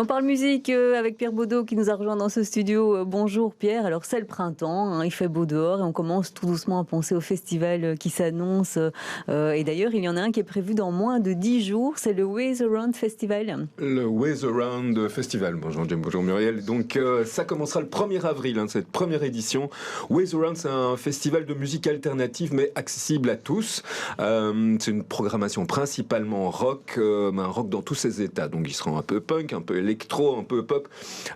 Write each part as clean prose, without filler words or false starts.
On parle musique avec Pierre Baudot qui nous a rejoint dans ce studio. Bonjour Pierre, alors c'est le printemps, hein, il fait beau dehors et on commence tout doucement à penser au festival qui s'annonce. Et d'ailleurs, il y en a un qui est prévu dans moins de 10 jours, c'est le Ways Around Festival. Le Ways Around Festival. Bonjour James, bonjour Muriel. Donc ça commencera le 1er avril, cette première édition. Ways Around, c'est un festival de musique alternative mais accessible à tous. C'est une programmation principalement rock, un rock dans tous ses états. Donc il sera un peu punk, un peu électro, un peu pop,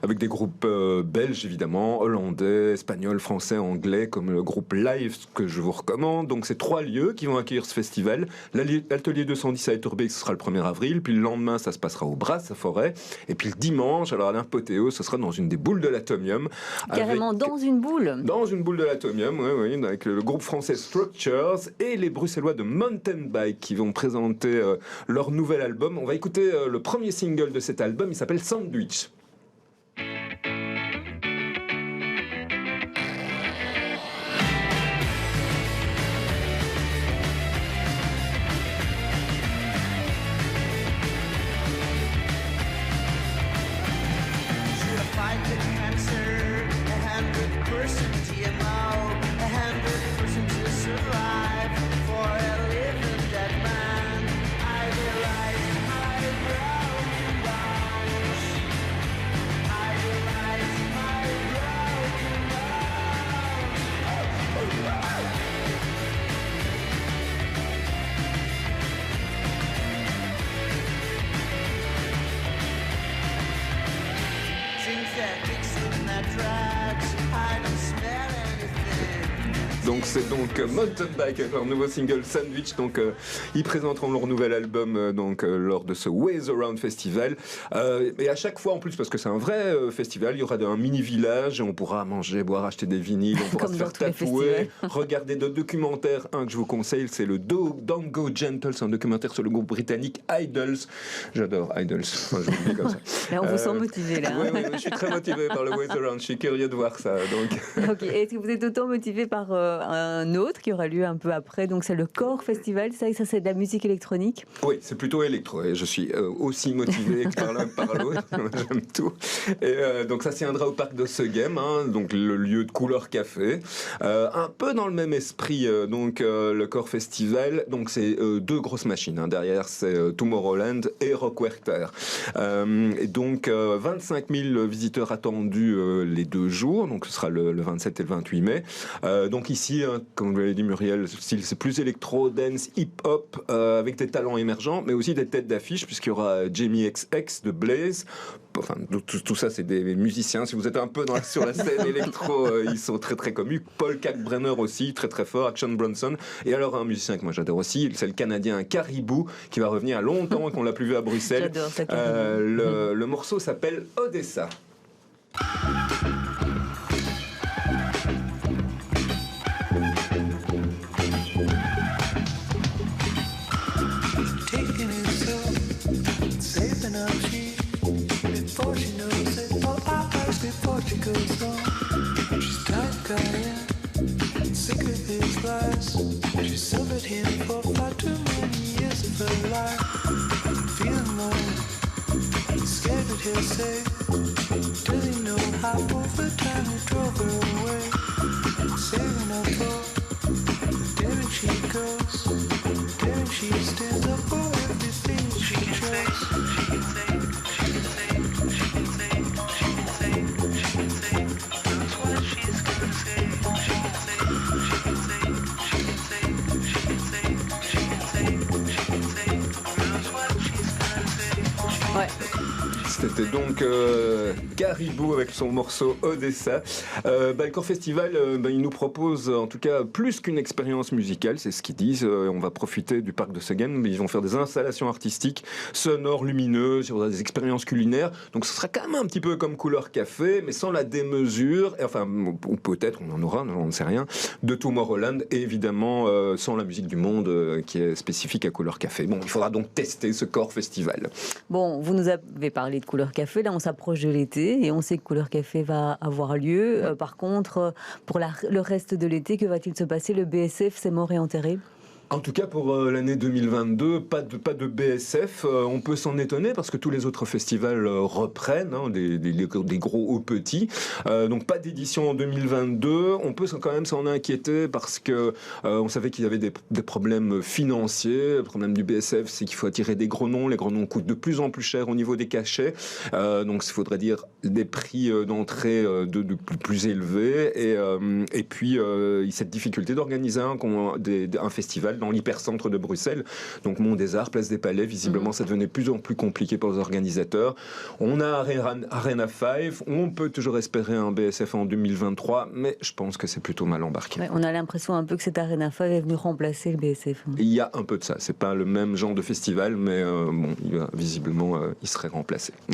avec des groupes belges évidemment, hollandais, espagnols, français, anglais, comme le groupe Live que je vous recommande. Donc c'est 3 lieux qui vont accueillir ce festival. L'atelier 210 à Etterbeek, ce sera le 1er avril, puis le lendemain ça se passera au Brass à Forêt, et puis le dimanche, alors à l'Apothéose, ce sera dans une des boules de l'Atomium. Carrément dans une boule. Dans une boule de l'Atomium, oui, avec le groupe français Structures et les Bruxellois de Mountain Bike qui vont présenter leur nouvel album. On va écouter le premier single de cet album, il s'appelle Sandwich. Donc c'est donc Mountain Bike avec leur nouveau single Sandwich. Donc ils présenteront leur nouvel album lors de ce Ways Around Festival. Et à chaque fois en plus, parce que c'est un vrai festival, il y aura un mini village, on pourra manger, boire, acheter des vinyles, on pourra se faire tatouer, regarder deux documentaires. Un que je vous conseille, c'est le Don't Go Gentle, c'est un documentaire sur le groupe britannique Idols. J'adore Idols. Enfin, je vous le dis comme ça. Là, on vous sent motivé là. Oui, je suis très motivé par le Ways Around. Je suis curieux de voir ça. Donc. Ok. Est-ce que vous êtes autant motivé par un autre qui aura lieu un peu après? Donc c'est le Core Festival. Ça c'est de la musique électronique. Oui, c'est plutôt électro. Et je suis aussi motivé par l'un que par l'autre. J'aime tout. Et donc ça tiendra au parc de Segem, donc le lieu de Couleur Café. Un peu dans le même esprit, le Core Festival. Donc c'est deux grosses machines. Derrière c'est Tomorrowland et Rockwerchter. Et donc 25 000 visiteurs attendus les 2 jours. Donc ce sera le 27 et le 28 mai. Donc ici, comme vous l'avez dit Muriel, c'est plus électro, dance, hip-hop, avec des talents émergents, mais aussi des têtes d'affiche, puisqu'il y aura Jamie XX de Blaze. Enfin, tout ça, c'est des musiciens. Si vous êtes un peu sur la scène électro, ils sont très très connus. Paul Kalkbrenner aussi, très très fort. Action Bronson. Et alors un musicien que moi j'adore aussi, c'est le Canadien Caribou, qui va revenir à longtemps et qu'on l'a plus vu à Bruxelles. J'adore ça. Le morceau s'appelle Odessa. She suffered him for far too many years of her life. Feeling lonely, scared that he'll say, does he know how over time he drove her away? Saving her for the daring she goes, daring she stands up for everything she chose. She can say, she can say, she can say, she can say, she can say, knows what she's gonna say. She can say, she can say. Ouais. C'était donc Caribou avec son morceau Odessa. Le Core Festival, il nous propose en tout cas plus qu'une expérience musicale, c'est ce qu'ils disent. On va profiter du parc de Segem, mais ils vont faire des installations artistiques, sonores, lumineuses, il y aura des expériences culinaires. Donc ce sera quand même un petit peu comme Couleur Café, mais sans la démesure, ou peut-être on en aura, on ne sait rien, de Tomorrowland, et évidemment sans la musique du monde qui est spécifique à Couleur Café. Bon, il faudra donc tester ce Core Festival. Bon, vous nous avez parlé de Couleur Café, là on s'approche de l'été et on sait que Couleur Café va avoir lieu. Par contre, pour le reste de l'été, que va-t-il se passer? Le BSF, c'est mort et enterré? En tout cas, pour l'année 2022, pas de BSF. On peut s'en étonner parce que tous les autres festivals reprennent, hein, des gros aux petits. Donc pas d'édition en 2022. On peut quand même s'en inquiéter parce que on savait qu'il y avait des problèmes financiers. Le problème du BSF, c'est qu'il faut attirer des gros noms. Les gros noms coûtent de plus en plus cher au niveau des cachets. Donc il faudrait dire des prix d'entrée de plus élevés. Et puis cette difficulté d'organiser un festival dans l'hypercentre de Bruxelles. Donc Mont des Arts, Place des Palais, visiblement ça devenait de plus en plus compliqué pour les organisateurs. On a Arena 5, on peut toujours espérer un BSF en 2023, mais je pense que c'est plutôt mal embarqué. Ouais, on a l'impression un peu que cet Arena 5 est venu remplacer le BSF. Il y a un peu de ça, c'est pas le même genre de festival, mais bon, visiblement il serait remplacé.